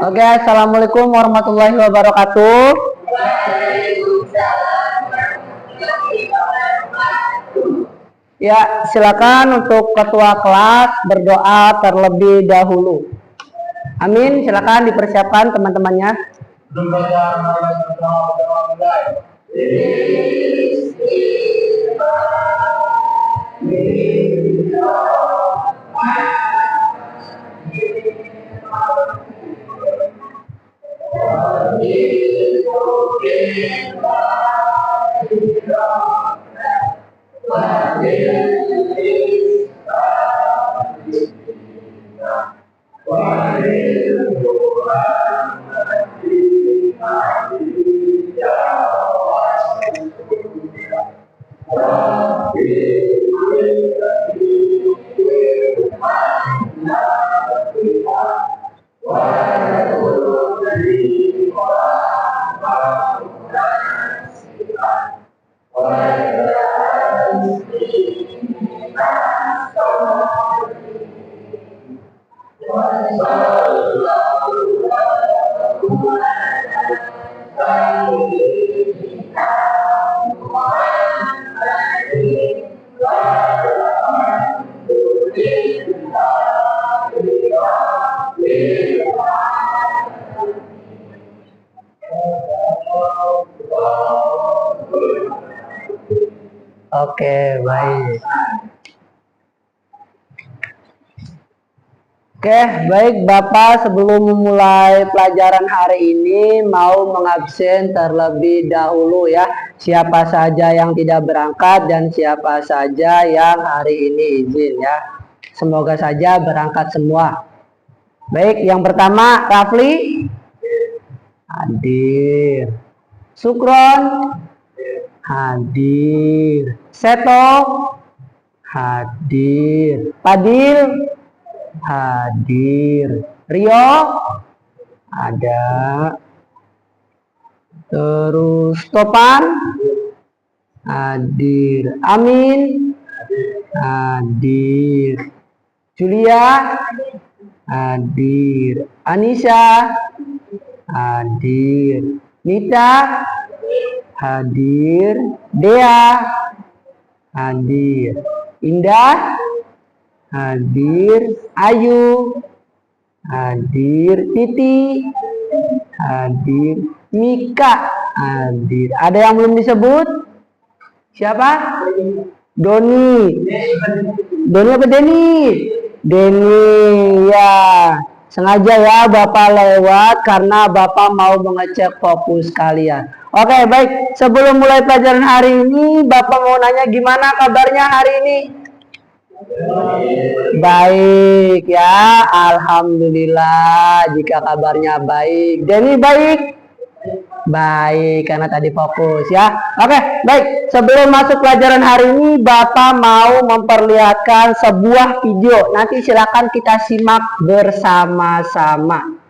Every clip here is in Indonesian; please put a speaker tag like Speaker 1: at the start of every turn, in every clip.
Speaker 1: Oke, assalamualaikum warahmatullahi wabarakatuh. Ya, silakan untuk ketua kelas berdoa terlebih dahulu. Amin, silakan dipersiapkan teman-temannya. Oke, baik. Oke, baik Bapak, sebelum memulai pelajaran hari ini mau mengabsen terlebih dahulu ya. Siapa saja yang tidak berangkat dan siapa saja yang hari ini izin ya. Semoga saja berangkat semua. Baik, yang pertama Rafli hadir. Sukron hadir. Seto hadir. Padil hadir. Rio ada. Terus Topan hadir. Amin hadir. Julia hadir. Anissa hadir. Nita hadir. Dea hadir. Indah hadir. Ayu hadir. Titi hadir. Mika hadir. Ada yang belum disebut? Siapa? Doni. Doni apa Deni? Deni ya. Sengaja ya Bapak lewat karena Bapak mau mengecek fokus kalian. Oke, baik. Sebelum mulai pelajaran hari ini, Bapak mau nanya gimana kabarnya hari ini? Baik ya, alhamdulillah jika kabarnya baik. Denny baik? Baik, karena tadi fokus ya. Oke, baik. Sebelum masuk pelajaran hari ini, Bapak mau memperlihatkan sebuah video. Nanti silakan kita simak bersama-sama.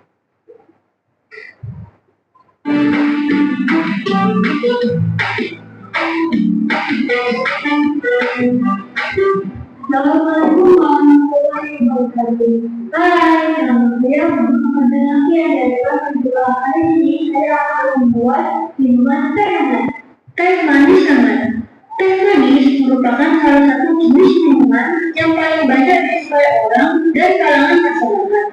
Speaker 2: Assalamualaikum warahmatullahi wabarakatuh. Hai, nama saya Muhammad Nafi dari kelas 2. Hari ini saya akan membuat minuman teh hangat. Teh manis hangat. Teh manis merupakan salah satu jenis minuman yang paling banyak disukai orang dan kalangan masyarakat.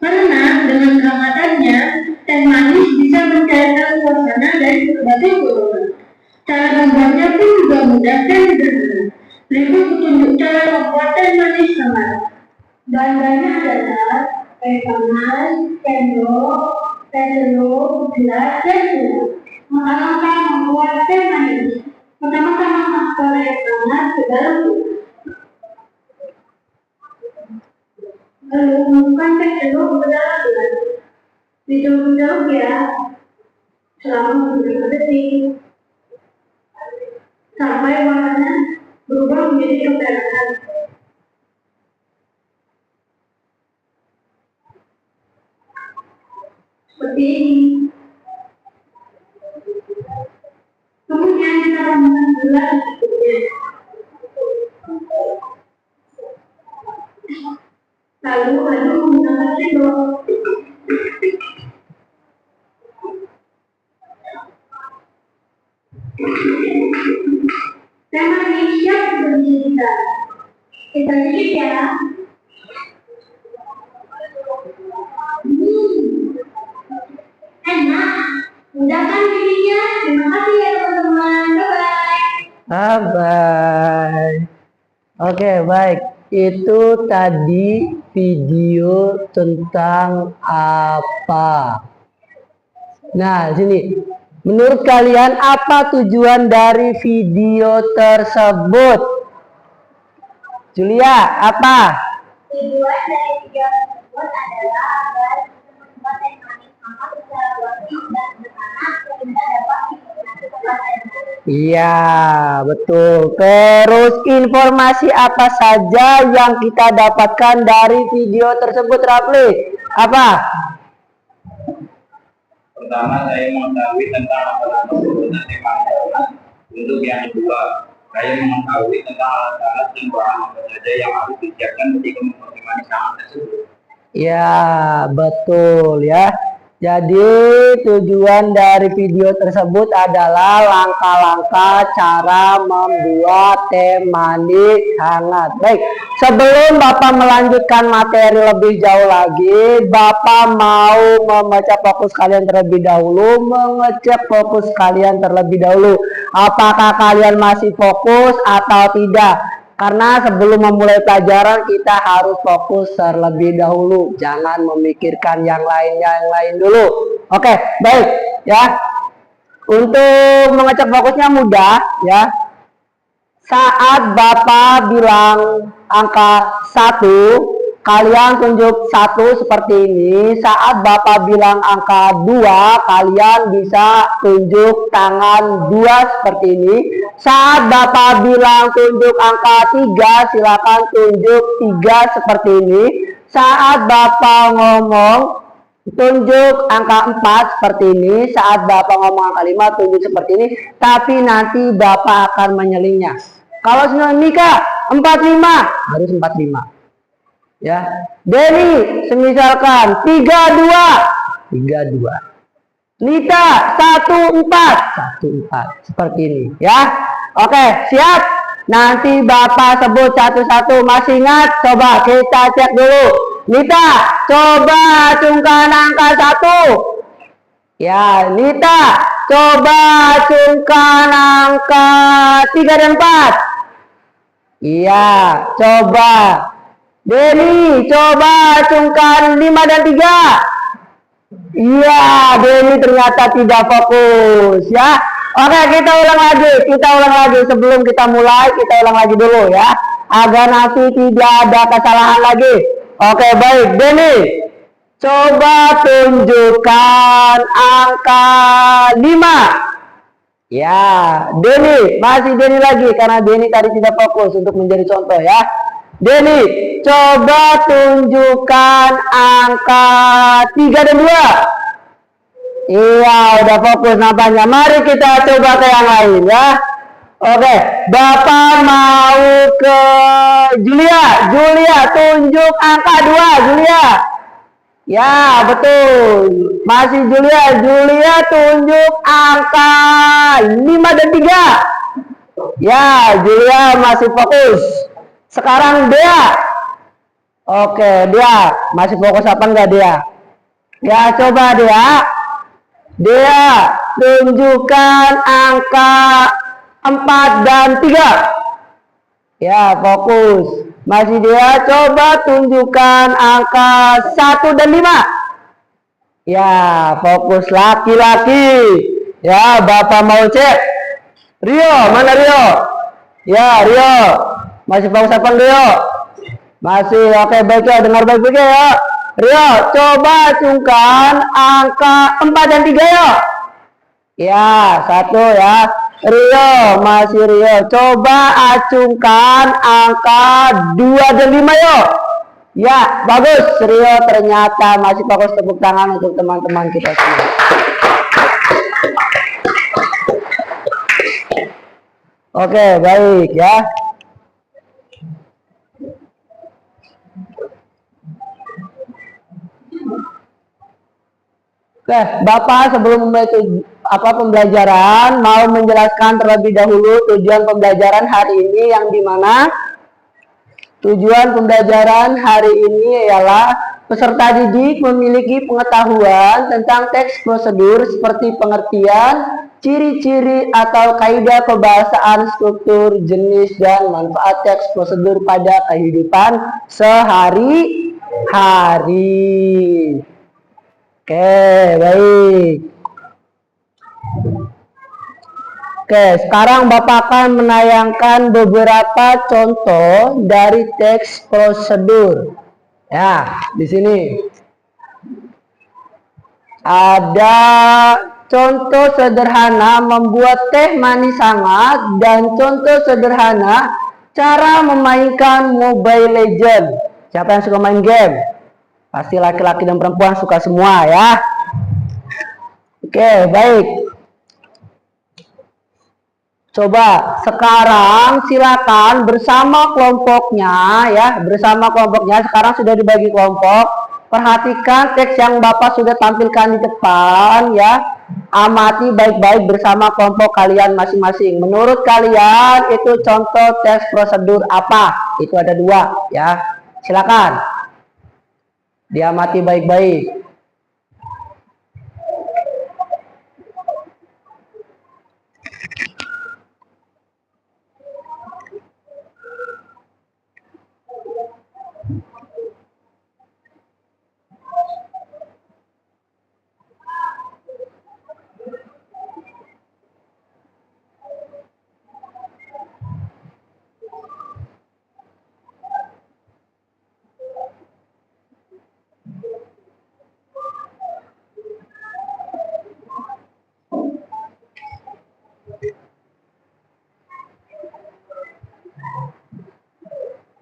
Speaker 2: Karena dengan kehangatannya, teh manis bisa mencairkan suasana dari berbagai golongan. Cara membuatnya pun juga mudah dan sederhana. Berikut petunjuk cara membuat teh manis hangat. Bahan-bahannya adalah teh panas, sendok, teh telur, gelas, dan gula. Langkah membuat teh manis. Pertama-tama masukkan air panas ke dalam gula. Lalu masukkan teh telur ke dalam gelas. Diaduk-aduk ya, selama beberapa detik sampai warnanya berubah menjadi kemerahan. Seperti ini. Kemudian kita tambahkan gula berikutnya. Lalu aduk menggunakan sendok. Kita lihat ya. Enak. Udah kan videonya? Terima kasih ya teman-teman. Bye-bye.
Speaker 1: Bye. Oke, baik. Itu tadi video tentang apa? Nah, sini. Menurut kalian apa tujuan dari video tersebut? Julia, apa?
Speaker 2: Tujuan dari video tersebut adalah agar tempat yang manis maka secara logis dan sederhana sehingga dapat dinikmati kepada.
Speaker 1: Iya, betul. Terus informasi apa saja yang kita dapatkan dari video tersebut, Rafli? Apa?
Speaker 3: Pertama, saya mengetahui tentang masalah tersebut dan tema. Untuk yang kedua, saya mengetahui tentang alat-alat dan bahan apa saja yang harus disiapkan ketika mempertimbangkan sangat tersebut.
Speaker 1: Ya, betul ya. Jadi tujuan dari video tersebut adalah langkah-langkah cara membuat teh manis hangat. Baik, sebelum Bapak melanjutkan materi lebih jauh lagi, Bapak mau membaca fokus kalian terlebih dahulu, mengecek fokus kalian terlebih dahulu. Apakah kalian masih fokus atau tidak? Karena sebelum memulai pelajaran kita harus fokus terlebih dahulu, jangan memikirkan yang lain dulu. Oke, baik ya. Untuk mengecek fokusnya mudah ya. Saat Bapak bilang angka 1, kalian tunjuk 1 seperti ini. Saat Bapak bilang angka 2, kalian bisa tunjuk tangan 2 seperti ini. Saat Bapak bilang tunjuk angka 3, silakan tunjuk 3 seperti ini. Saat Bapak ngomong tunjuk angka 4 seperti ini. Saat Bapak ngomong angka 5, tunjuk seperti ini. Tapi nanti Bapak akan menyelingnya. Kalau Mika 45, harus 45. Ya, Denny semisalkan 32. Nita 14 seperti ini ya. Oke, siap. Nanti Bapak sebut satu-satu. Masih ingat? Coba kita cek dulu. Nita, coba acungkan angka 1. Ya, Nita, coba acungkan angka 3 dan 4. Iya, coba. Denny, coba acungkan 5 dan 3. Iya, Denny ternyata tidak fokus ya. Oke, kita ulang lagi. Sebelum kita mulai, kita ulang lagi dulu ya, agar nanti tidak ada kesalahan lagi. Oke, baik. Denny, coba tunjukkan angka 5. Ya, Denny, masih Denny lagi karena Denny tadi tidak fokus untuk menjadi contoh ya. Denny, coba tunjukkan angka 3 dan 2. Iya, udah fokus nampaknya. Mari kita coba ke yang lain ya. Oke, Bapak mau ke Julia. Julia, tunjuk angka 2, Julia. Ya, betul. Masih Julia. Julia, tunjuk angka 5 dan 3. Ya, Julia masih fokus. Sekarang Dea. Oke, Dea masih fokus apa enggak Dea? Ya, coba Dea. Dea, tunjukkan angka 4 dan 3. Ya, fokus. Masih Dea, coba tunjukkan angka 1 dan 5. Ya, fokus laki-laki. Ya, Bapak mau cek. Rio, mana Rio? Ya, Rio. Masih fokus apa Rio? Masih. Oke, baik ya, dengar baik-baik ya. Rio, coba acungkan angka 4 dan 3 ya. Ya, 1 ya. Rio, masih Rio. Coba acungkan angka 2 dan 5 ya. Ya, bagus. Rio ternyata masih fokus. Tepuk tangan untuk teman-teman kita semua. Oke, baik ya. Oke, Bapak sebelum memulai pembelajaran mau menjelaskan terlebih dahulu tujuan pembelajaran hari ini yang dimana Tujuan pembelajaran hari ini ialah peserta didik memiliki pengetahuan tentang teks prosedur seperti pengertian, ciri-ciri atau kaidah kebahasaan, struktur, jenis, dan manfaat teks prosedur pada kehidupan sehari-hari. Oke, baik. Oke, sekarang Bapak akan menayangkan beberapa contoh dari teks prosedur. Ya, di sini ada contoh sederhana membuat teh manis hangat dan contoh sederhana cara memainkan Mobile Legends. Siapa yang suka main game? Pasti laki-laki dan perempuan suka semua ya. Oke, baik. Coba sekarang silakan bersama kelompoknya ya, bersama kelompoknya. Sekarang sudah dibagi kelompok. Perhatikan teks yang Bapak sudah tampilkan di depan ya. Amati baik-baik bersama kelompok kalian masing-masing. Menurut kalian itu contoh teks prosedur apa? Itu ada 2 ya. Silakan. Diamati baik-baik.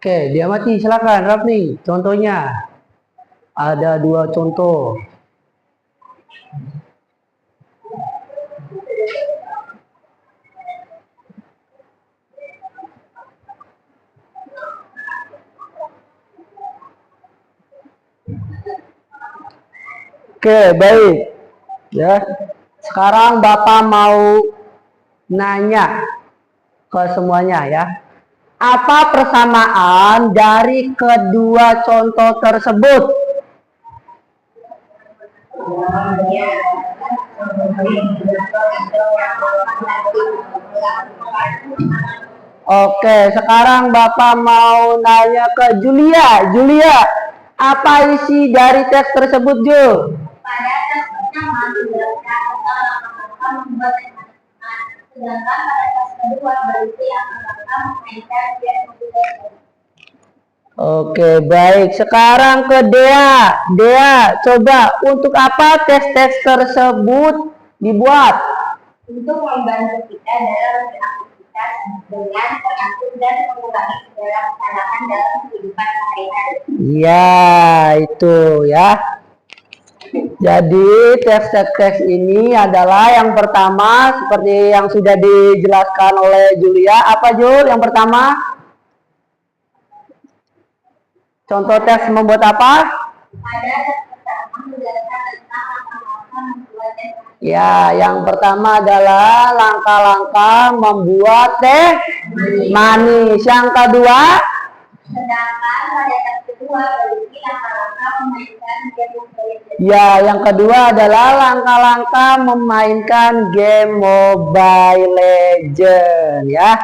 Speaker 1: Oke, diamati silakan Rafni. Contohnya ada 2 contoh. Oke, baik. Ya. Sekarang Bapak mau nanya ke semuanya ya. Apa persamaan dari kedua contoh tersebut? Oke, sekarang Bapak mau nanya ke Julia. Julia, apa isi dari teks tersebut, Jul?
Speaker 2: Pada tes pertama dijelaskan tentang langkah-langkah membuat teh manis, sedangkan pada tes kedua berisi langkah-langkah memainkan game Mobile Legends.
Speaker 1: Oke, baik. Sekarang ke Dea. Dea, coba untuk apa tes-tes tersebut dibuat?
Speaker 2: Untuk membantu kita dalam beraktivitas dengan teratur dan mengurangi segala kesalahan dalam kehidupan sehari-hari.
Speaker 1: Iya, itu ya. Jadi teks-teks ini adalah yang pertama seperti yang sudah dijelaskan oleh Julia. Apa Jul? Yang pertama? Contoh teks membuat apa?
Speaker 2: Pada tes pertama menjelaskan tentang langkah-langkah membuat teh manis.
Speaker 1: Ya, yang pertama adalah langkah-langkah membuat teh manis. Yang kedua?
Speaker 2: Sedangkan pada tes kedua berisi langkah-langkah memainkan game Mobile Legends.
Speaker 1: Ya, yang kedua adalah langkah-langkah memainkan game Mobile Legends ya.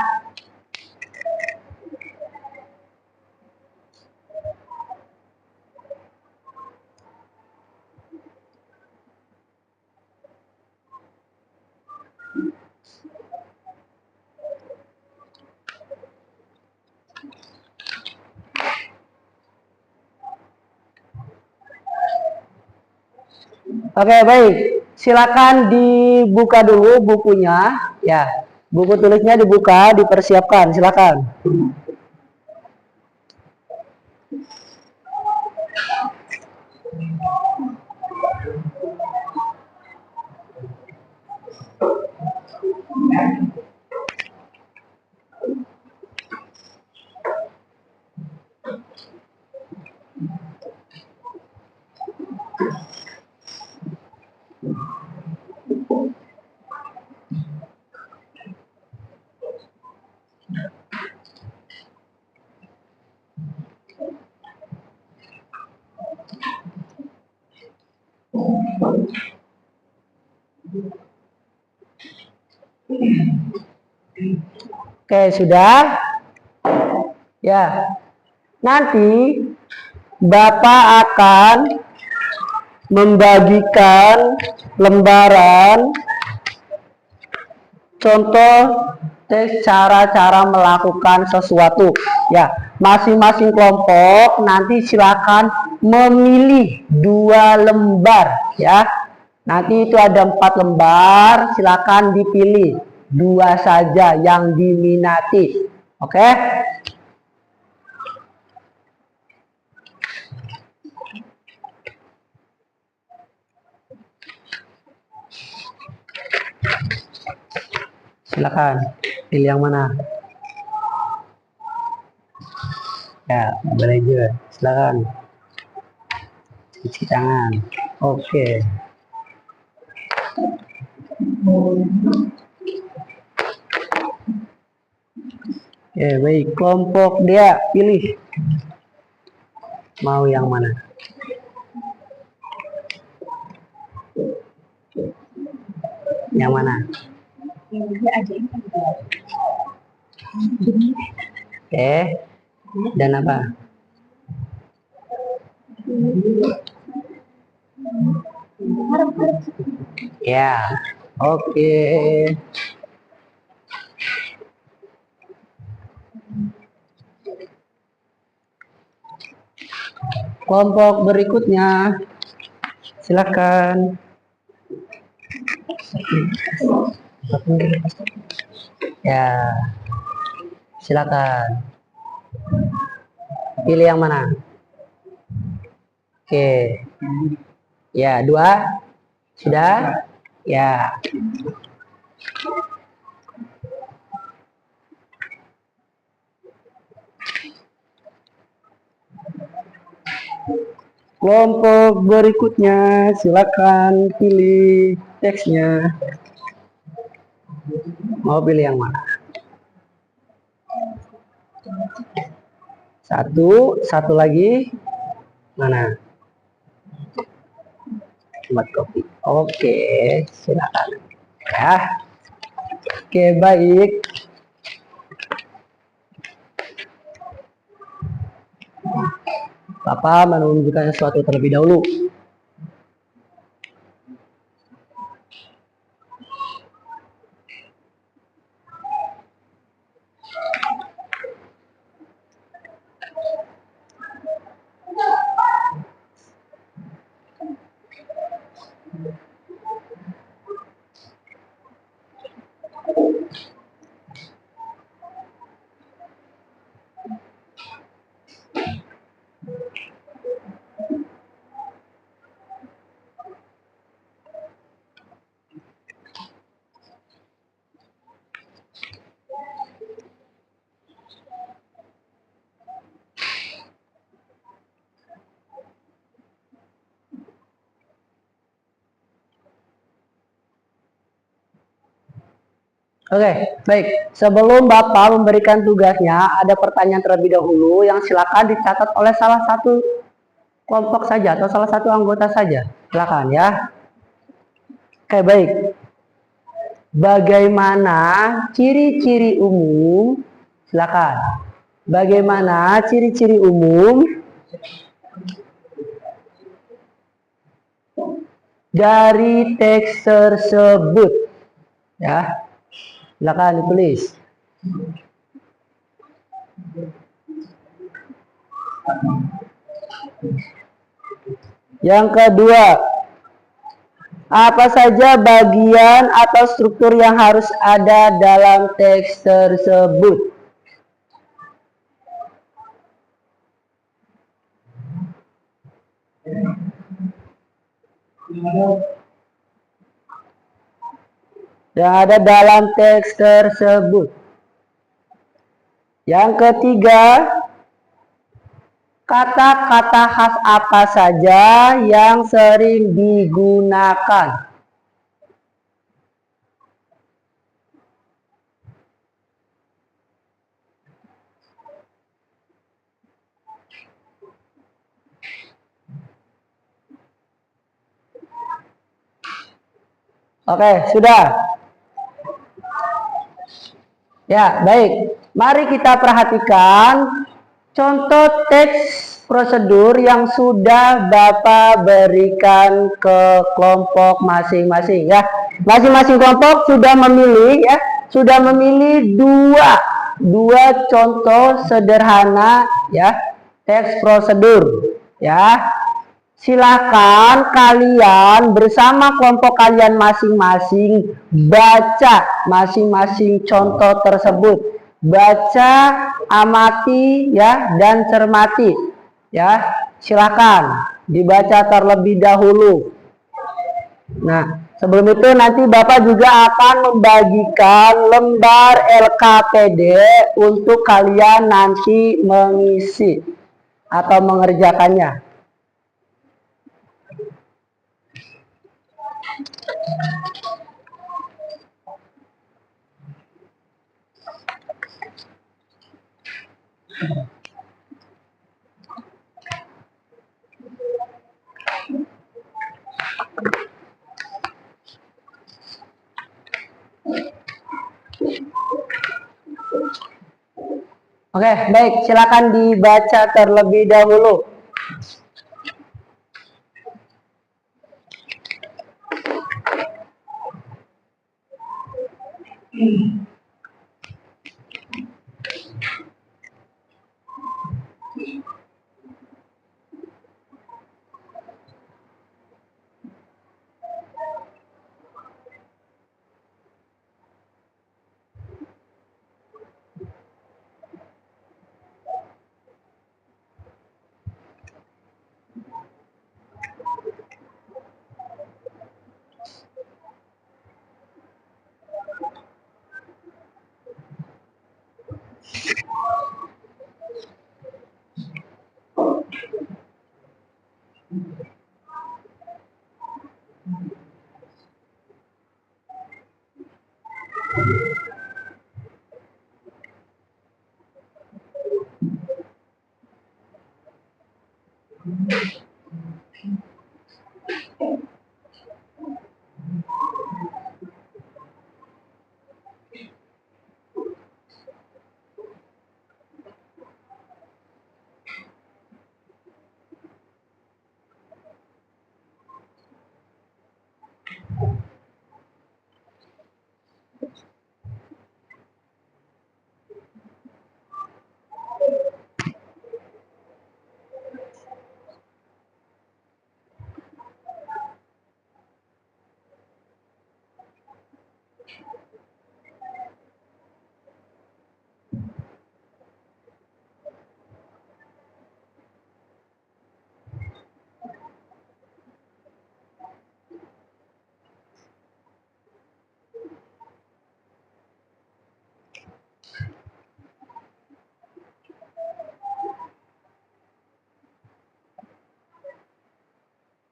Speaker 1: Oke, baik. Silakan dibuka dulu bukunya. Ya, buku tulisnya dibuka, dipersiapkan. Silakan. Oke, sudah? Ya. Nanti Bapak akan membagikan lembaran contoh teks cara-cara melakukan sesuatu. Ya, masing-masing kelompok nanti silakan memilih 2 lembar ya. Nanti itu ada 4 lembar, silakan dipilih 2 saja yang diminati. Oke? Silakan pilih yang mana. Ya, boleh juga. Silakan. Cuci tangan. Oke. Oke, baik. Kelompok dia pilih. Mau yang mana? Yang mana? Oke. Dan apa? Ya. Oke. Kelompok berikutnya. Silakan. Ya. Silakan. Pilih yang mana? Oke. Ya, 2. Sudah? Ya. Kelompok berikutnya, silakan pilih teksnya. Mau pilih yang mana? 1 lagi. Mana? Buat kopi. Oke, silakan. Ya. Oke, baik. Bapak menunjukkan sesuatu terlebih dahulu. Oke, baik. Sebelum Bapak memberikan tugasnya, ada pertanyaan terlebih dahulu yang silakan dicatat oleh salah satu kelompok saja atau salah satu anggota saja. Silakan ya. Oke, baik. Bagaimana ciri-ciri umum? Silakan. Bagaimana ciri-ciri umum dari teks tersebut? Ya. Silakan ditulis. Yang kedua, apa saja bagian atau struktur yang harus ada dalam teks tersebut? Yang ada dalam teks tersebut. Yang ketiga, kata-kata khas apa saja yang sering digunakan? Oke, sudah. Ya, baik. Mari kita perhatikan contoh teks prosedur yang sudah Bapak berikan ke kelompok masing-masing ya. Masing-masing kelompok sudah memilih ya, sudah memilih dua contoh sederhana ya, teks prosedur ya. Silakan kalian bersama kelompok kalian masing-masing baca masing-masing contoh tersebut. Baca, amati ya dan cermati. Ya, silakan dibaca terlebih dahulu. Nah, sebelum itu nanti Bapak juga akan membagikan lembar LKPD untuk kalian nanti mengisi atau mengerjakannya. Oke, baik. Silakan dibaca terlebih dahulu.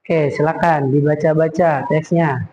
Speaker 1: Oke, silakan dibaca-baca teksnya.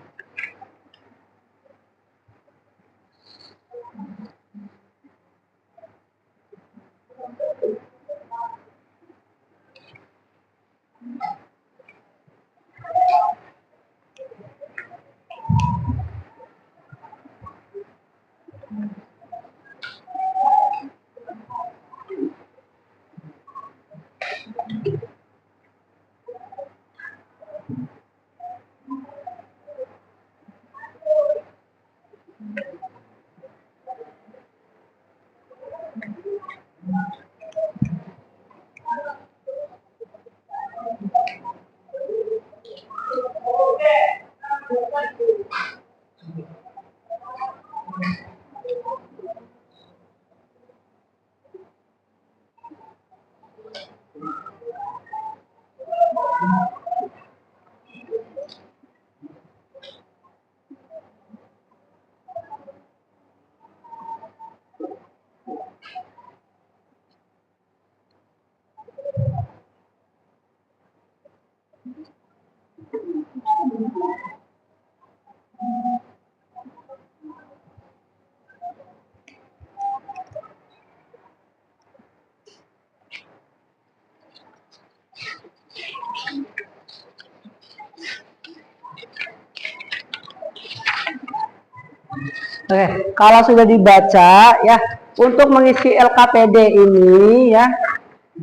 Speaker 1: Oke, kalau sudah dibaca ya, untuk mengisi LKPD ini ya,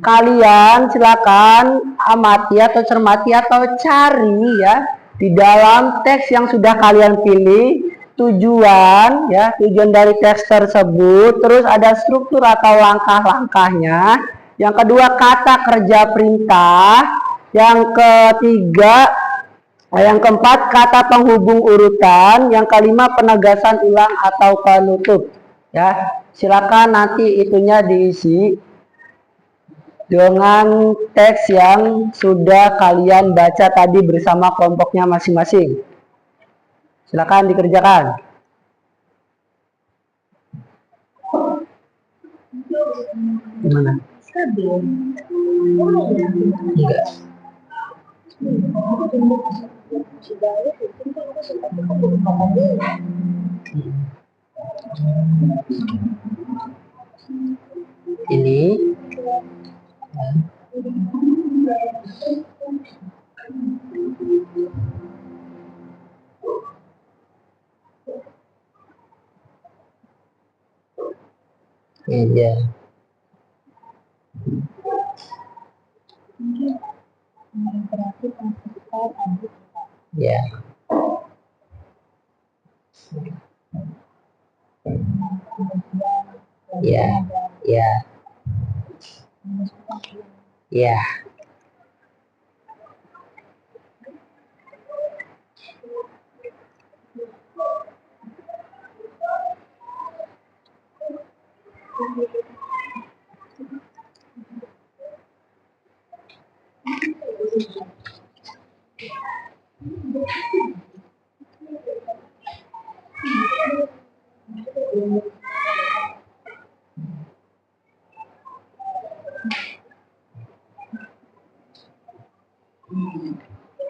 Speaker 1: kalian silakan amati atau cermati atau cari ya di dalam teks yang sudah kalian pilih tujuan ya, tujuan dari teks tersebut, terus ada struktur atau langkah-langkahnya. Yang kedua kata kerja perintah, yang ketiga yang keempat kata penghubung urutan, yang kelima penegasan ulang atau penutup. Ya, silakan nanti itunya diisi dengan teks yang sudah kalian baca tadi bersama kelompoknya masing-masing. Silakan dikerjakan. Gimana? Enggak. Ini iya. Ya. Ya, ya. Ya.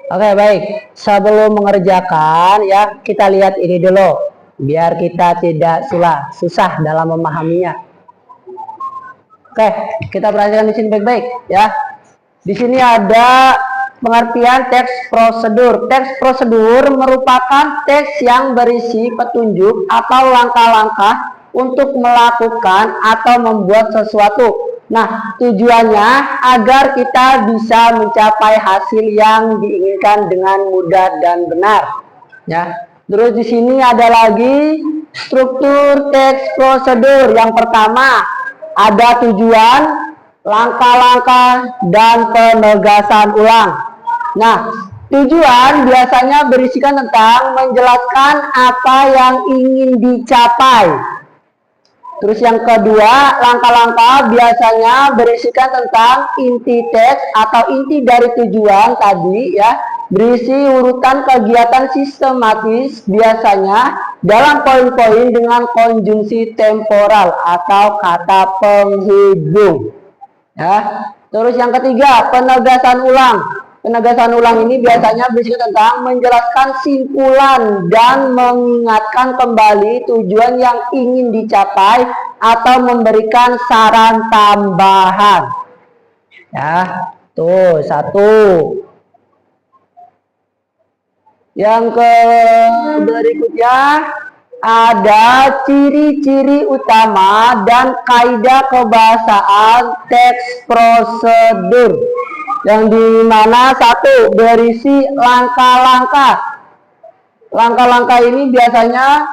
Speaker 1: Oke, baik. Sebelum mengerjakan ya, kita lihat ini dulu biar kita tidak susah dalam memahaminya. Oke, kita perhatikan di sini baik-baik ya. Di sini ada pengertian teks prosedur. Teks prosedur merupakan teks yang berisi petunjuk atau langkah-langkah untuk melakukan atau membuat sesuatu. Nah, tujuannya agar kita bisa mencapai hasil yang diinginkan dengan mudah dan benar. Ya. Terus di sini ada lagi struktur teks prosedur. Yang pertama, ada tujuan, langkah-langkah, dan penegasan ulang. Nah, tujuan biasanya berisikan tentang menjelaskan apa yang ingin dicapai. Terus yang kedua, langkah-langkah biasanya berisikan tentang inti teks atau inti dari tujuan tadi ya, berisi urutan kegiatan sistematis biasanya dalam poin-poin dengan konjungsi temporal atau kata penghubung. Ya. Terus yang ketiga, penegasan ulang. Penegasan ulang ini biasanya berisi tentang menjelaskan simpulan dan mengingatkan kembali tujuan yang ingin dicapai atau memberikan saran tambahan. Ya, tuh satu. Yang berikutnya ada ciri-ciri utama dan kaidah kebahasaan teks prosedur. Yang dimana satu, berisi langkah-langkah. Langkah-langkah ini biasanya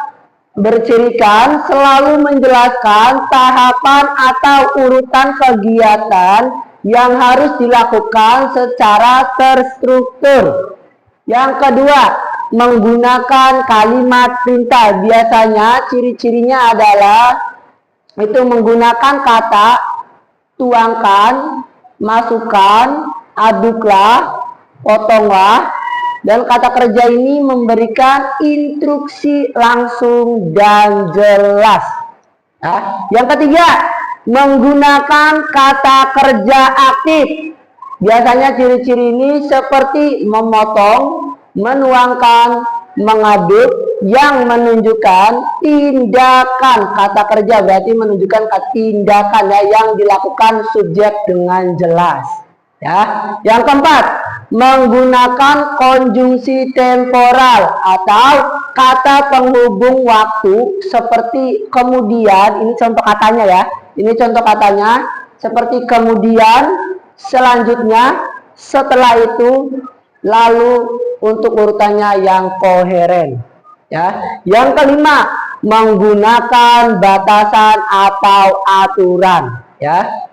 Speaker 1: bercirikan selalu menjelaskan tahapan atau urutan kegiatan yang harus dilakukan secara terstruktur. Yang kedua, menggunakan kalimat perintah. Biasanya ciri-cirinya adalah itu menggunakan kata tuangkan, masukkan, aduklah, potonglah, dan kata kerja ini memberikan instruksi langsung dan jelas. Nah, yang ketiga, menggunakan kata kerja aktif. Biasanya ciri-ciri ini seperti memotong, menuangkan, mengaduk, yang menunjukkan tindakan. Kata kerja berarti menunjukkan tindakan ya, yang dilakukan subjek dengan jelas. Ya. Yang keempat, menggunakan konjungsi temporal atau kata penghubung waktu seperti kemudian, ini contoh katanya ya. Ini contoh katanya seperti kemudian, selanjutnya, setelah itu, lalu untuk urutannya yang koheren. Ya. Yang kelima, menggunakan batasan atau aturan. Ya.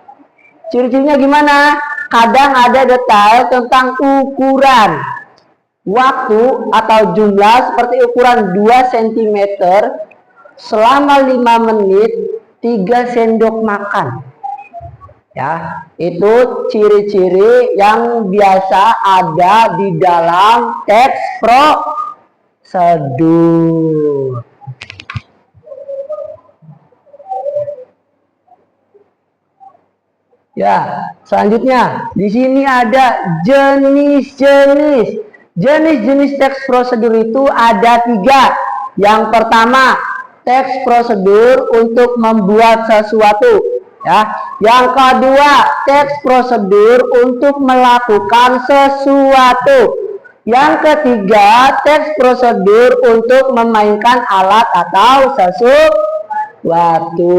Speaker 1: Ciri-cirinya gimana? Kadang ada detail tentang ukuran waktu atau jumlah seperti ukuran 2 cm selama 5 menit 3 sendok makan. Ya, itu ciri-ciri yang biasa ada di dalam teks prosedur. Ya, selanjutnya di sini ada jenis-jenis. Jenis-jenis teks prosedur itu ada 3. Yang pertama, teks prosedur untuk membuat sesuatu. Ya, yang kedua, teks prosedur untuk melakukan sesuatu. Yang ketiga, teks prosedur untuk memainkan alat atau sesuatu.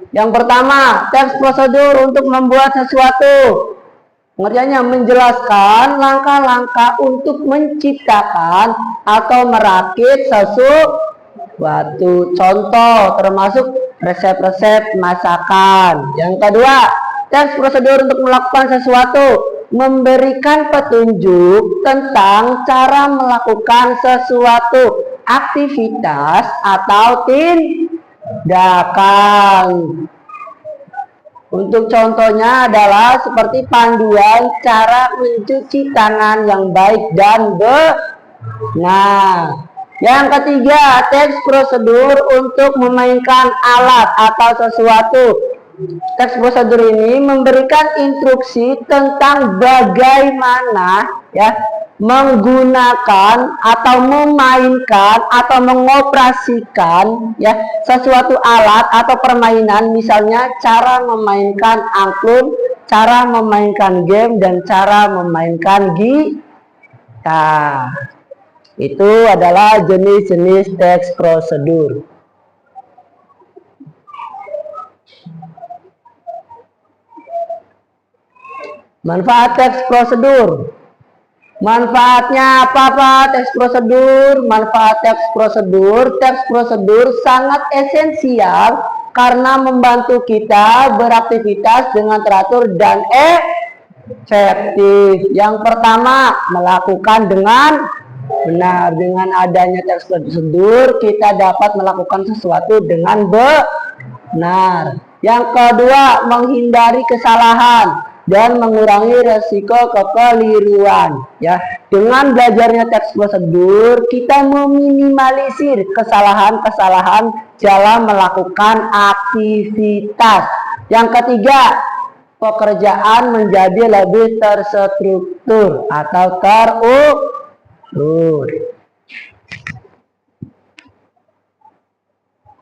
Speaker 1: Yang pertama, teks prosedur untuk membuat sesuatu. Pengertiannya menjelaskan langkah-langkah untuk menciptakan atau merakit sesuatu. Contoh termasuk resep-resep masakan. Yang kedua, teks prosedur untuk melakukan sesuatu. Memberikan petunjuk tentang cara melakukan sesuatu aktivitas atau tindakan. Untuk contohnya adalah seperti panduan cara mencuci tangan yang baik dan benar. Yang ketiga, teks prosedur untuk memainkan alat atau sesuatu. Teks prosedur ini memberikan instruksi tentang bagaimana ya menggunakan atau memainkan atau mengoperasikan ya sesuatu alat atau permainan, misalnya cara memainkan angklung, cara memainkan game, dan cara memainkan gitar. Itu adalah jenis-jenis teks prosedur. Manfaat teks prosedur. Manfaatnya apa teks prosedur? Manfaat teks prosedur sangat esensial karena membantu kita beraktivitas dengan teratur dan efektif. Yang pertama, melakukan dengan benar. Dengan adanya teks prosedur, kita dapat melakukan sesuatu dengan benar. Yang kedua, menghindari kesalahan dan mengurangi resiko kekeliruan. Ya, dengan belajarnya teks prosedur, kita meminimalisir kesalahan-kesalahan dalam melakukan aktivitas. Yang ketiga, pekerjaan menjadi lebih terstruktur atau terukur.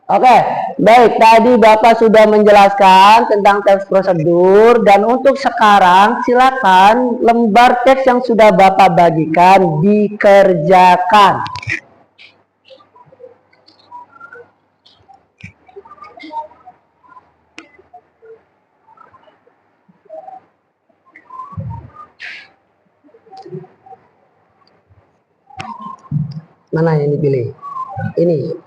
Speaker 1: Oke, baik. Tadi Bapak sudah menjelaskan tentang teks prosedur, dan untuk sekarang silakan lembar teks yang sudah Bapak bagikan dikerjakan. Mana yang dipilih? Ini.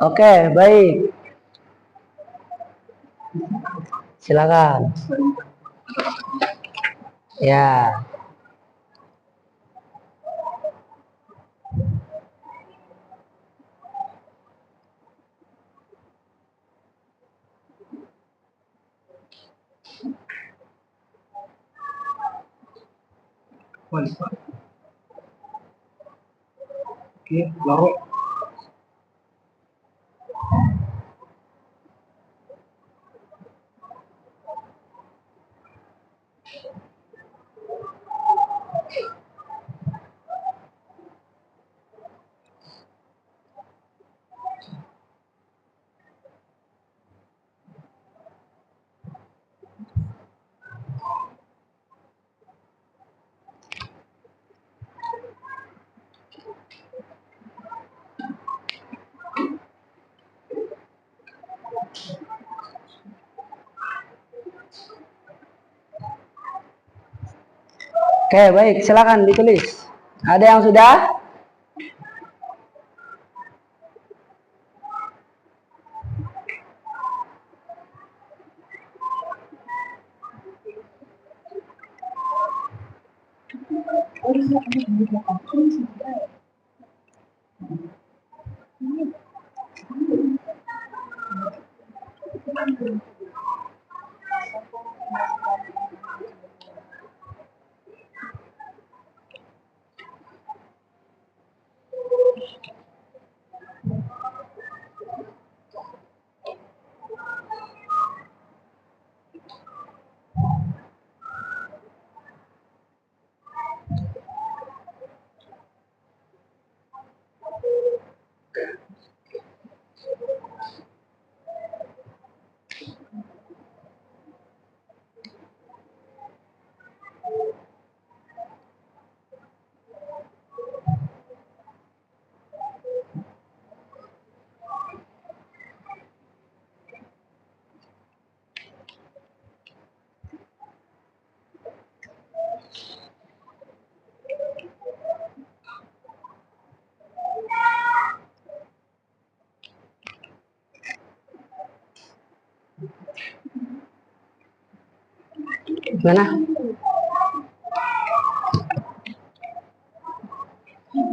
Speaker 1: Oke, baik. Silakan. Ya.
Speaker 3: Oke, lalu
Speaker 1: Oke, baik, silakan ditulis. Ada yang sudah? Mana?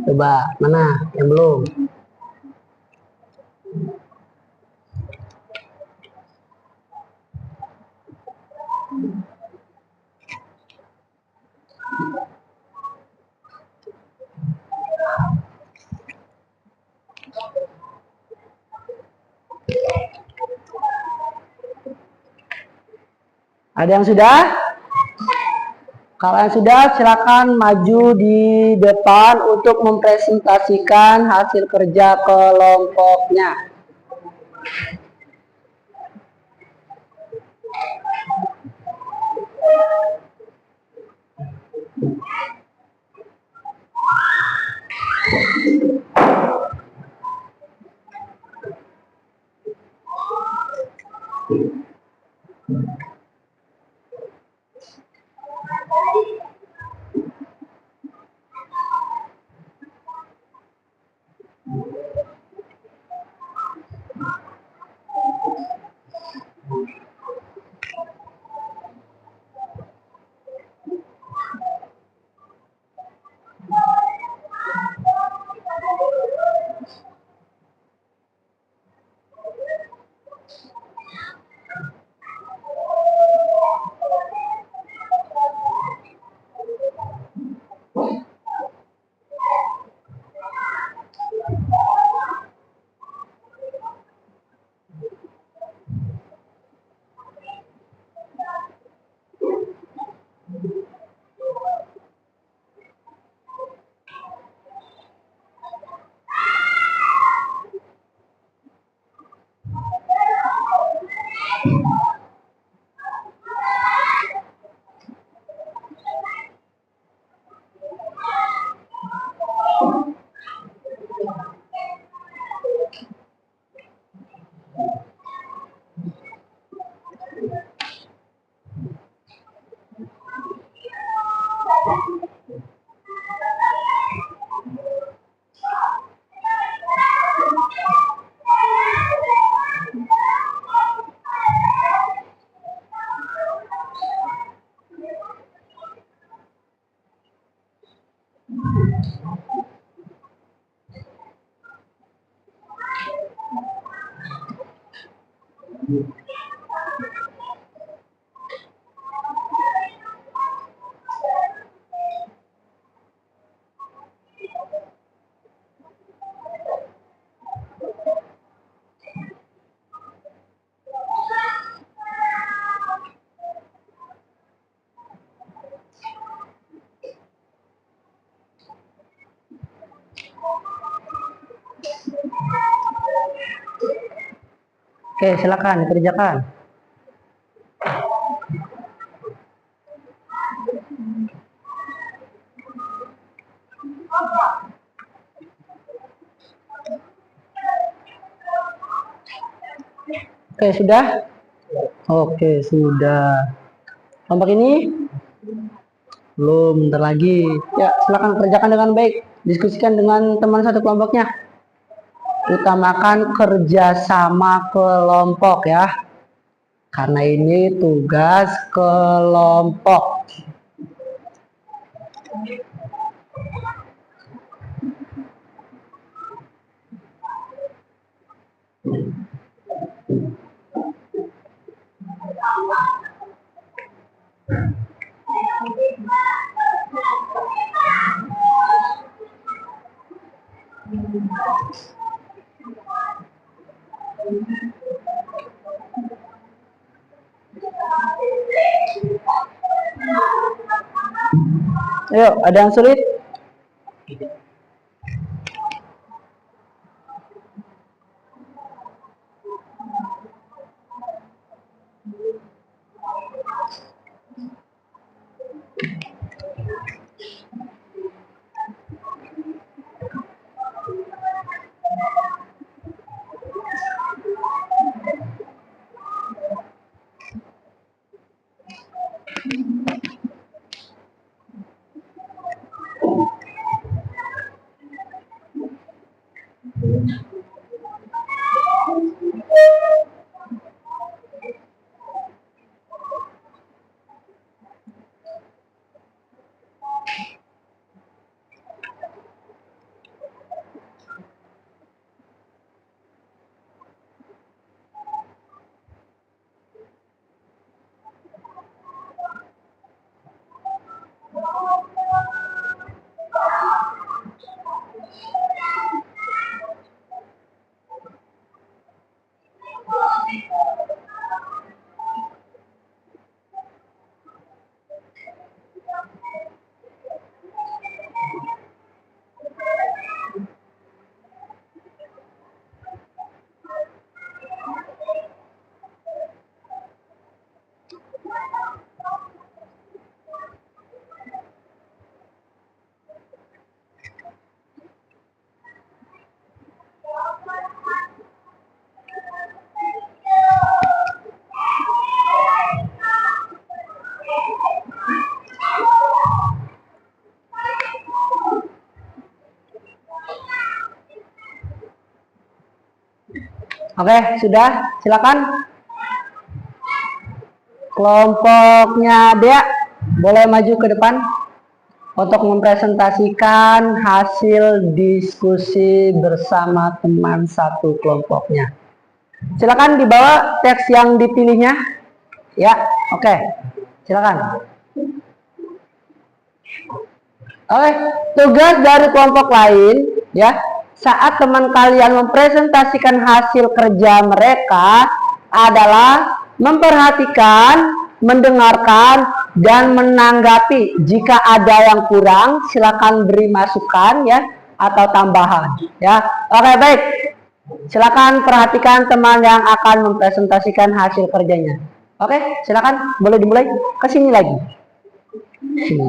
Speaker 1: Coba, mana yang belum? Ada yang sudah? Kalau yang sudah, silakan maju di depan untuk mempresentasikan hasil kerja kelompoknya. Oke, silakan dikerjakan. Oke, sudah? Oke, sudah. Kelompok ini? Belum, bentar lagi. Ya, silakan kerjakan dengan baik. Diskusikan dengan teman satu kelompoknya. Utamakan kerjasama kelompok ya. Karena ini tugas kelompok. Ayo, ada yang sulit? Oke, sudah. Silakan. Kelompoknya Dea, boleh maju ke depan untuk mempresentasikan hasil diskusi bersama teman satu kelompoknya. Silakan dibawa teks yang dipilihnya. Ya, oke. Silakan. Oke, tugas dari kelompok lain ya. Saat teman kalian mempresentasikan hasil kerja mereka adalah memperhatikan, mendengarkan, dan menanggapi. Jika ada yang kurang, silakan beri masukan ya atau tambahan ya. Oke, baik. Silakan perhatikan teman yang akan mempresentasikan hasil kerjanya. Oke, silakan boleh dimulai. Ke sini lagi. Sini.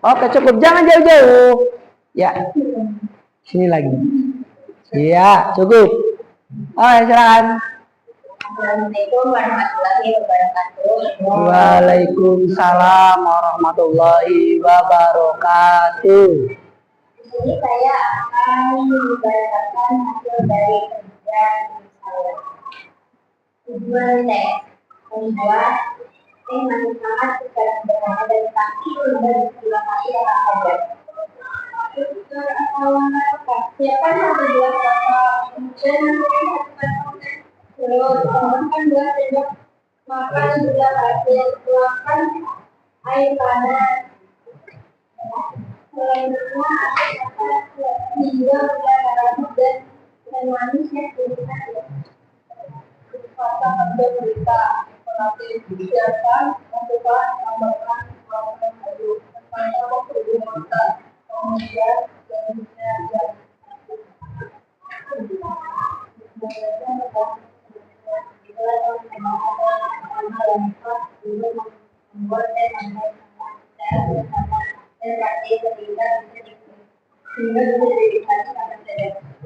Speaker 1: Oke, cukup. Jangan jauh-jauh. Ya. Sini lagi. Iya, cukup. Oke, silakan.
Speaker 2: Assalamualaikum warahmatullahi wabarakatuh.
Speaker 1: Waalaikumsalam warahmatullahi wabarakatuh.
Speaker 2: Di sini saya akan membacakan hasil dari kerja saya. Tujuan teks membuat masih sangat secara sederhana dan kaki dan terima kasih atas saja. Siapkan satu gelas kakao, kemudian terus tambahkan 2 sendok makan gula pasir, tuangkan air panas. Selanjutnya hingga gula garam dan manis yang digunakan. Kata kerja berita, pelatih siapkan, masukkan, tambahkan, tuangkan aduk, sampai waktu dimasak, kemudian selanjutnya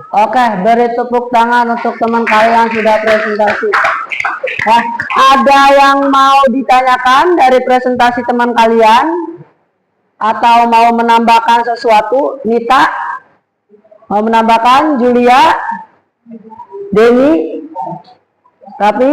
Speaker 1: Oke, beri tepuk tangan untuk teman kalian yang sudah presentasi. Nah, ada yang mau ditanyakan dari presentasi teman kalian? Atau mau menambahkan sesuatu? Nita? Mau menambahkan? Julia? Denny? Tapi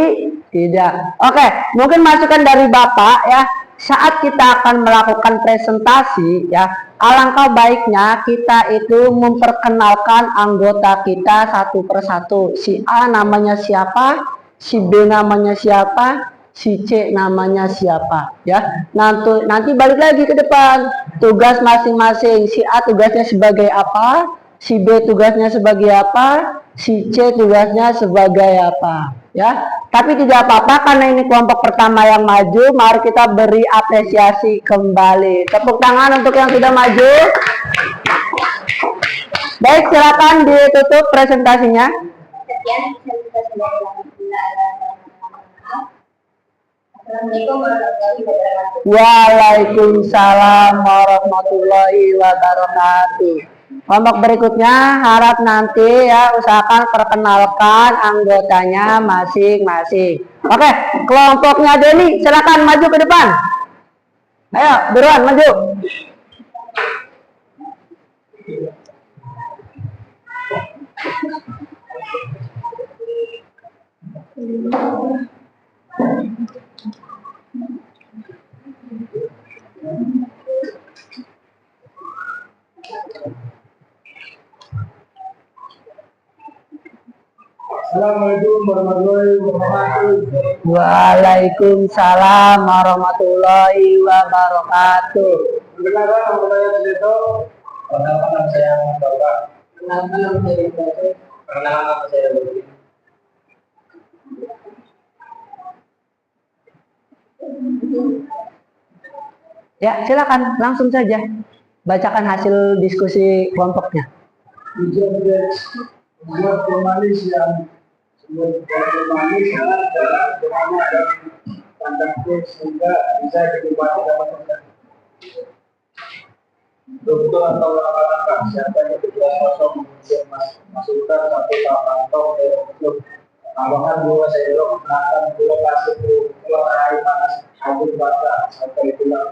Speaker 1: tidak. Oke, mungkin masukan dari Bapak ya. Saat kita akan melakukan presentasi ya, alangkah baiknya kita itu memperkenalkan anggota kita satu persatu. Si A namanya siapa, si B namanya siapa, si C namanya siapa ya. Nanti balik lagi ke depan. Tugas masing-masing. Si A tugasnya sebagai apa, si B tugasnya sebagai apa, si C tugasnya sebagai apa ya. Tapi tidak apa-apa karena ini kelompok pertama yang maju. Mari kita beri apresiasi kembali. Tepuk tangan untuk yang sudah maju. Baik, silakan ditutup presentasinya. Waalaikumsalam warahmatullahi wabarakatuh. Kelompok berikutnya harap nanti ya usahakan perkenalkan anggotanya masing-masing. Oke, kelompoknya Denny silakan maju ke depan. Ayo, buruan maju.
Speaker 4: Assalamualaikum warahmatullahi wabarakatuh.
Speaker 1: Waalaikumsalam warahmatullahi wabarakatuh.
Speaker 4: Perkenalkan nama saya Seto. Perkenalkan nama saya Bapak. Perkenalkan nama saya Ibrahim. Perkenalkan nama saya Lutfi.
Speaker 1: Ya, silakan langsung saja bacakan hasil diskusi kelompoknya.
Speaker 4: Hujan deras membuat pemanis yang pemanis adalah bagaimana dan tandanya sehingga bisa dinikmati dapat makan. Dokter atau langkah siapa yang bergerak kosong kemudian masukkan satu kantong untuk tambahan 2 sendok makan gula pasir keluar air panas aduk bata sampai tulang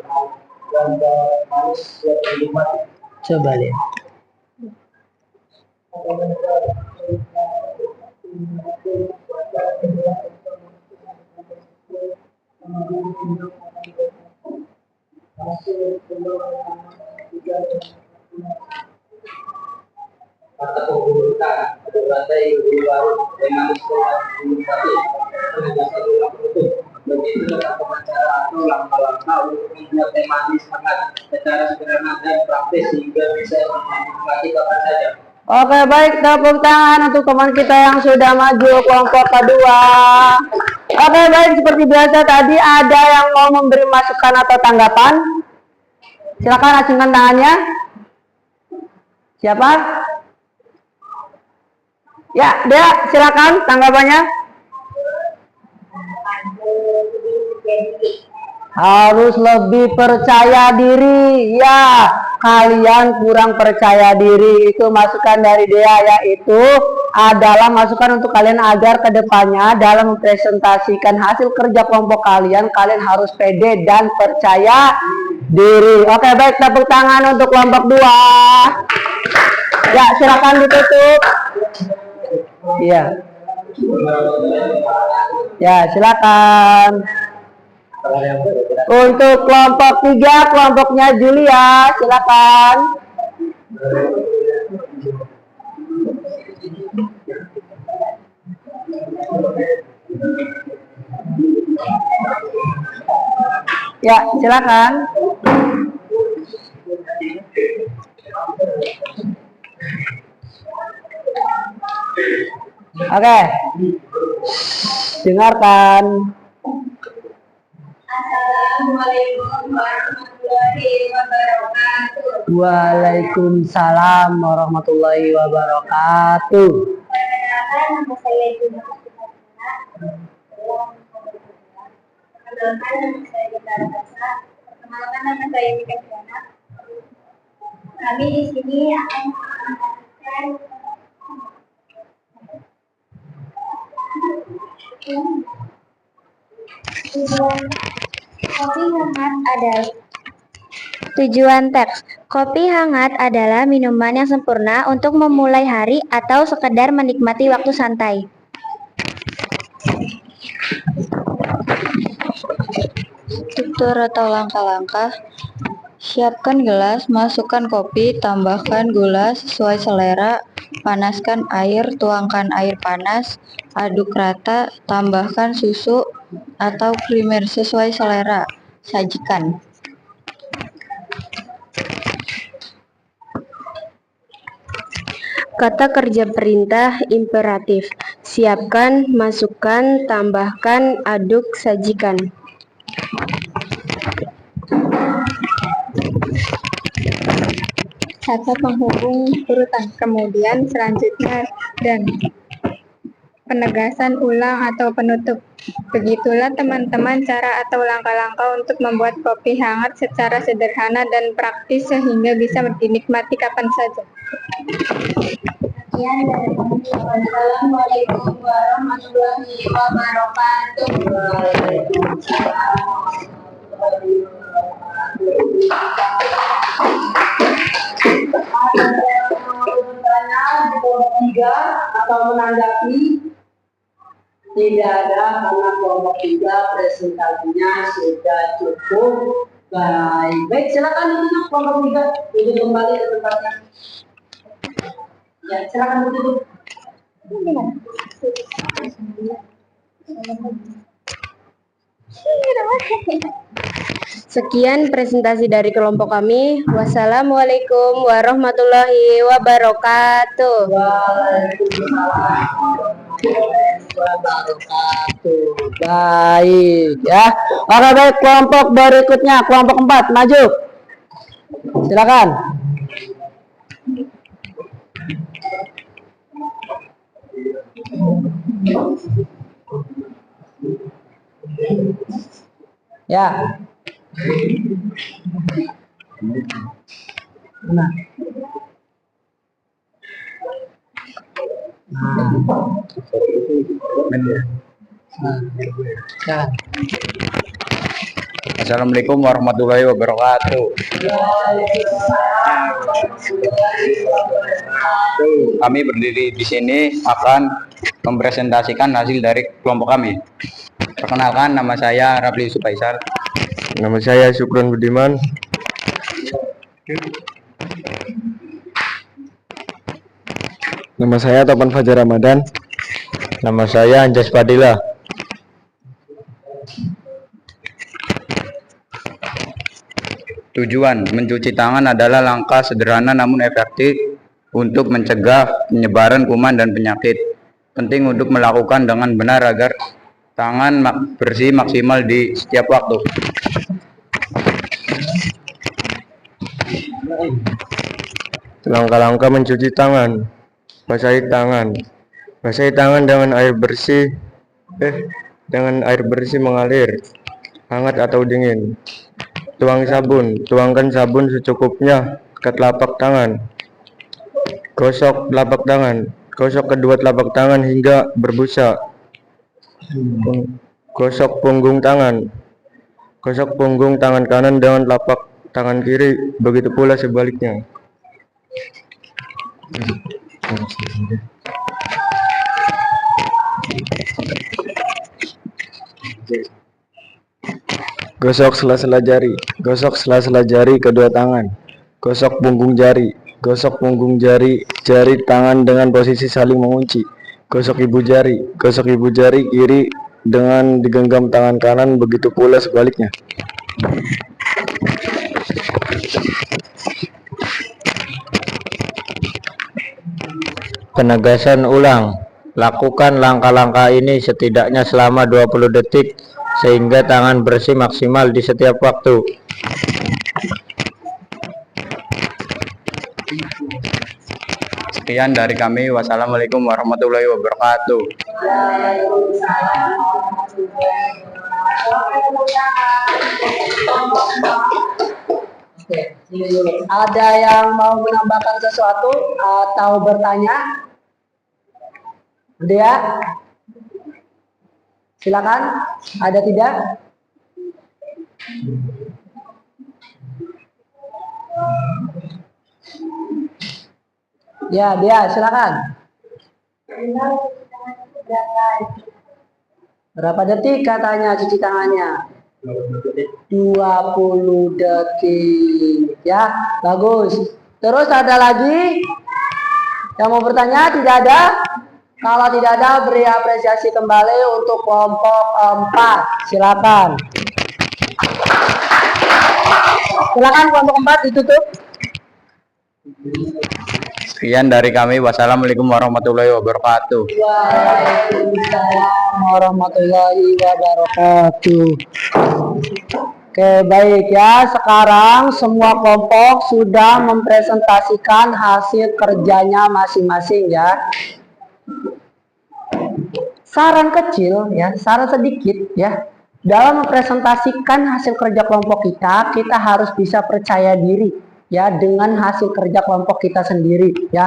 Speaker 4: dan manis siap dinikmati.
Speaker 1: Coba lihat.
Speaker 4: Kata pembunuhan atau rantai baru dengan istilah komunikasi penjelasan ulang produk begitu dengan pengacara atau langkah-langkah untuk membuat teh manis hangat secara sederhana dan praktis sehingga bisa dinikmati kapan saja.
Speaker 1: Oke, baik, tepuk tangan untuk teman kita yang sudah maju kelompok kedua. Oke, baik, seperti biasa tadi ada yang mau memberi masukan atau tanggapan. Silakan acungkan tangannya. Siapa? Ya, dia silakan tanggapannya. Harus lebih percaya diri. Ya, kalian kurang percaya diri. Itu masukan dari Dea, yaitu adalah masukan untuk kalian agar kedepannya dalam mempresentasikan hasil kerja kelompok kalian, kalian harus pede dan percaya diri. Oke, baik, tepuk tangan untuk kelompok 2. Ya, silakan ditutup. Iya. Ya, silakan. Untuk kelompok 3, kelompoknya Julia, silakan. Ya, silakan. Oke. Dengarkan.
Speaker 2: Assalamualaikum warahmatullahi wabarakatuh.
Speaker 1: Waalaikumsalam warahmatullahi wabarakatuh.
Speaker 2: Perkenalkan, nama saya Juna Astina. Perkenalkan, nama saya Gita Rasa. Perkenalkan, nama saya Mika Diana. Kami di sini akan menjelaskan kopi hangat adalah Tujuan teks. Kopi hangat adalah minuman yang sempurna untuk memulai hari atau sekedar menikmati waktu santai. Struktur atau langkah-langkah. Siapkan gelas, masukkan kopi, tambahkan gula sesuai selera, panaskan air, tuangkan air panas, aduk rata, tambahkan susu atau krimer sesuai selera, sajikan.
Speaker 5: Kata kerja perintah imperatif. Siapkan, masukkan, tambahkan, aduk, sajikan.
Speaker 2: Kata penghubung urutan, kemudian selanjutnya dan penegasan ulang atau penutup. Begitulah teman-teman cara atau langkah-langkah untuk membuat kopi hangat secara sederhana dan praktis sehingga bisa dinikmati kapan saja. Sekian dari kami. Wassalamualaikum warahmatullahi wabarakatuh.
Speaker 1: Ada yang mau bertanya di kelompok 3 atau menanggapi? Tidak ada, karena kelompok 3 presentasinya sudah cukup baik. Baik, silakan duduk kelompok 3 untuk kembali ke tempatnya. Ya, silakan duduk.
Speaker 5: Sekian presentasi dari kelompok kami. Wassalamualaikum warahmatullahi wabarakatuh.
Speaker 1: Waalaikumsalam warahmatullahi wabarakatuh. Baik ya. Oke, baik, kelompok berikutnya, kelompok 4 maju. Silakan. Ya. Nah.
Speaker 3: Assalamualaikum warahmatullahi wabarakatuh. Kami berdiri di sini akan mempresentasikan hasil dari kelompok kami. Perkenalkan, nama saya Rafli Supaisal.
Speaker 6: Nama saya Syukron Budiman. Nama saya Topan Fajar Ramadan. Nama saya Anjas Fadila.
Speaker 3: Tujuan mencuci tangan adalah langkah sederhana namun efektif untuk mencegah penyebaran kuman dan penyakit. Penting untuk melakukan dengan benar agar tangan bersih maksimal di setiap waktu.
Speaker 6: Langkah-langkah mencuci tangan. Basahi tangan. Basahi tangan dengan air bersih. Dengan air bersih mengalir, hangat atau dingin. Tuang sabun. Tuangkan sabun secukupnya ke telapak tangan. Gosok telapak tangan. Gosok kedua telapak tangan hingga berbusa. Gosok punggung tangan. Gosok punggung tangan kanan dengan telapak tangan kiri, begitu pula sebaliknya. Gosok sela-sela jari. Gosok sela-sela jari kedua tangan. Gosok punggung jari. Gosok punggung jari tangan dengan posisi saling mengunci. Gosok ibu jari. Gosok ibu jari kiri dengan digenggam tangan kanan, begitu pula sebaliknya. Penegasan ulang. Lakukan langkah-langkah ini setidaknya selama 20 detik sehingga tangan bersih maksimal di setiap waktu.
Speaker 3: Sekian dari kami. Wassalamualaikum warahmatullahi wabarakatuh.
Speaker 1: Oke, ada yang mau menambahkan sesuatu atau bertanya? Dia, silakan. Ada tidak? Ya, dia silakan. Berapa detik katanya cuci tangannya? 20 detik. Ya, bagus. Terus ada lagi yang mau bertanya? Tidak ada? Kalau tidak ada, beri apresiasi kembali untuk kelompok 4. Silakan. Silakan kelompok 4 ditutup.
Speaker 3: Sekian dari kami. Wassalamualaikum warahmatullahi wabarakatuh.
Speaker 1: Waalaikumsalam warahmatullahi wabarakatuh. Oke, baik ya. Sekarang semua kelompok sudah mempresentasikan hasil kerjanya masing-masing ya. Saran kecil ya, saran sedikit ya. Dalam mempresentasikan hasil kerja kelompok kita harus bisa percaya diri ya dengan hasil kerja kelompok kita sendiri ya.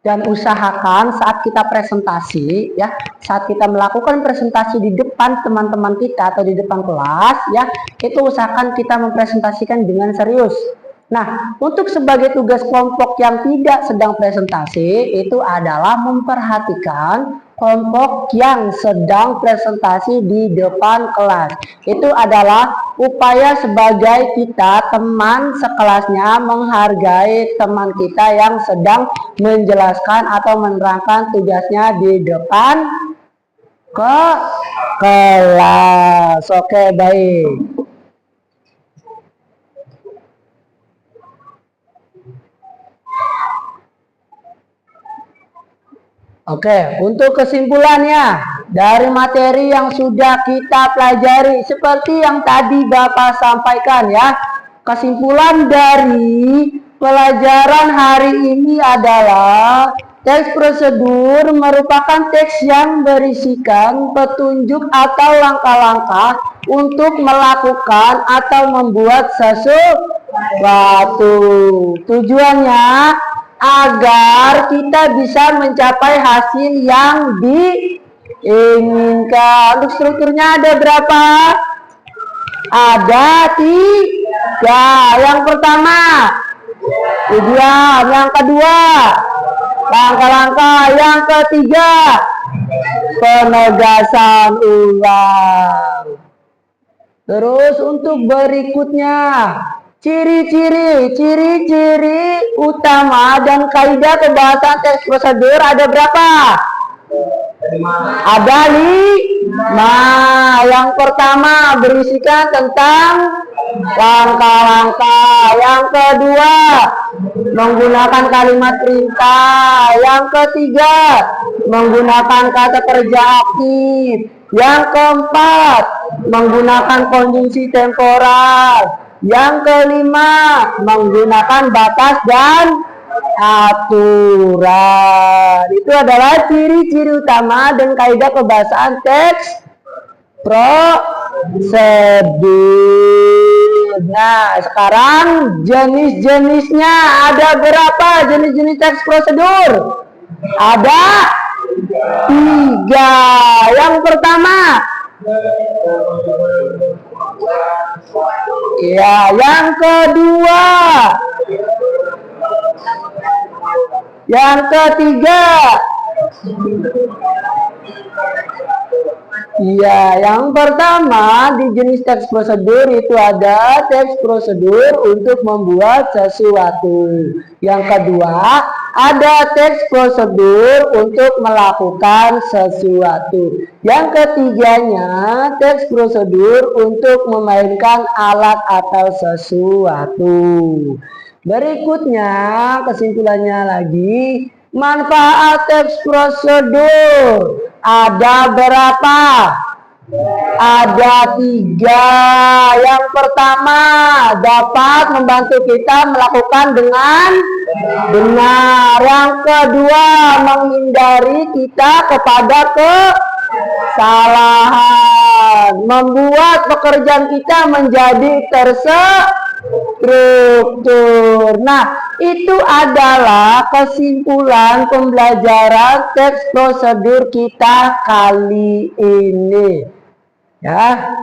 Speaker 1: Dan usahakan saat kita presentasi ya, saat kita melakukan presentasi di depan teman-teman kita atau di depan kelas ya, itu usahakan kita mempresentasikan dengan serius. Nah, untuk sebagai tugas kelompok yang tidak sedang presentasi itu adalah memperhatikan kelompok yang sedang presentasi di depan kelas. Itu adalah upaya sebagai kita teman sekelasnya menghargai teman kita yang sedang menjelaskan atau menerangkan tugasnya di depan kelas. Oke, baik. Oke, untuk kesimpulannya dari materi yang sudah kita pelajari seperti yang tadi Bapak sampaikan ya. Kesimpulan dari pelajaran hari ini adalah teks prosedur merupakan teks yang berisikan petunjuk atau langkah-langkah untuk melakukan atau membuat sesuatu. Tujuannya agar kita bisa mencapai hasil yang diinginkan. Untuk strukturnya ada berapa? Ada 3. Yang pertama, tujuan. Yang kedua, langkah-langkah. Yang ketiga, penegasan ulang. Terus untuk berikutnya, ciri-ciri utama dan kaidah pembahasan teks prosedur ada berapa? Ada 5. Yang pertama berisikan tentang langkah-langkah. Yang kedua menggunakan kalimat perintah. Yang ketiga menggunakan kata kerja aktif. Yang keempat menggunakan konjungsi temporal. Yang kelima menggunakan batas dan aturan. Itu adalah ciri-ciri utama dan kaidah pembahasan teks prosedur. Nah, sekarang jenis-jenisnya ada berapa? Jenis-jenis teks prosedur ada 3. Yang pertama, ya, yang kedua, yang ketiga, ya, yang pertama di jenis teks prosedur itu ada teks prosedur untuk membuat sesuatu. Yang kedua, ada teks prosedur untuk melakukan sesuatu. Yang ketiganya, teks prosedur untuk memainkan alat atau sesuatu. Berikutnya, kesimpulannya lagi, manfaat teks prosedur ada berapa? Ada 3. Yang pertama, dapat membantu kita melakukan dengan benar. Yang kedua, menghindari kita kepada kesalahan, membuat pekerjaan kita menjadi terstruktur. Nah, itu adalah kesimpulan pembelajaran teks prosedur kita kali ini. Ya.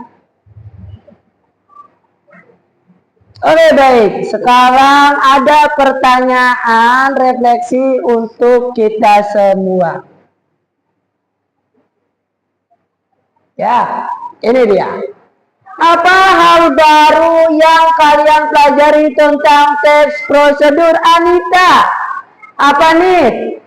Speaker 1: Oke, baik. Sekarang ada pertanyaan refleksi untuk kita semua. Ya, ini dia. Apa hal baru yang kalian pelajari tentang teks prosedur, Anita? Apa nih?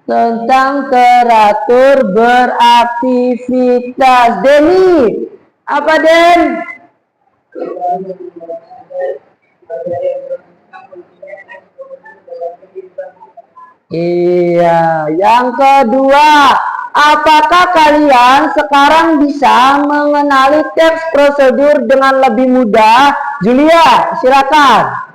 Speaker 1: Tentang teratur beraktivitas. Denny, apa Den? Iya, yang kedua, apakah kalian sekarang bisa mengenali teks prosedur dengan lebih mudah? Julia, silakan.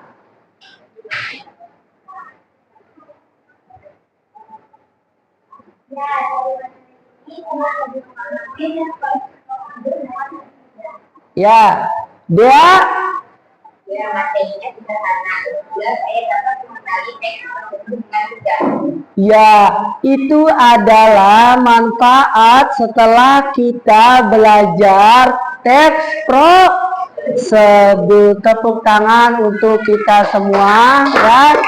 Speaker 1: Ya, dia. Ya, itu adalah manfaat setelah kita belajar teks prosedur. Tepuk tangan untuk kita semua ya.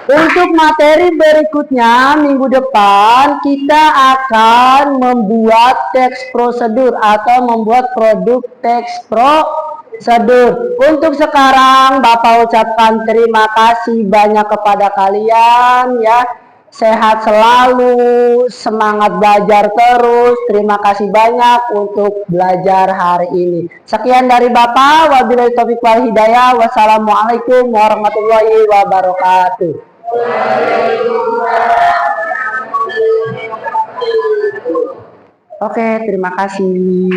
Speaker 1: Untuk materi berikutnya minggu depan kita akan membuat teks prosedur atau membuat produk teks prosedur. Untuk sekarang Bapak ucapkan terima kasih banyak kepada kalian ya. Sehat selalu, semangat belajar terus. Terima kasih banyak untuk belajar hari ini. Sekian dari Bapak. Wabillahi taufiq wal hidayah. Wassalamualaikum warahmatullahi wabarakatuh. Oke, terima kasih.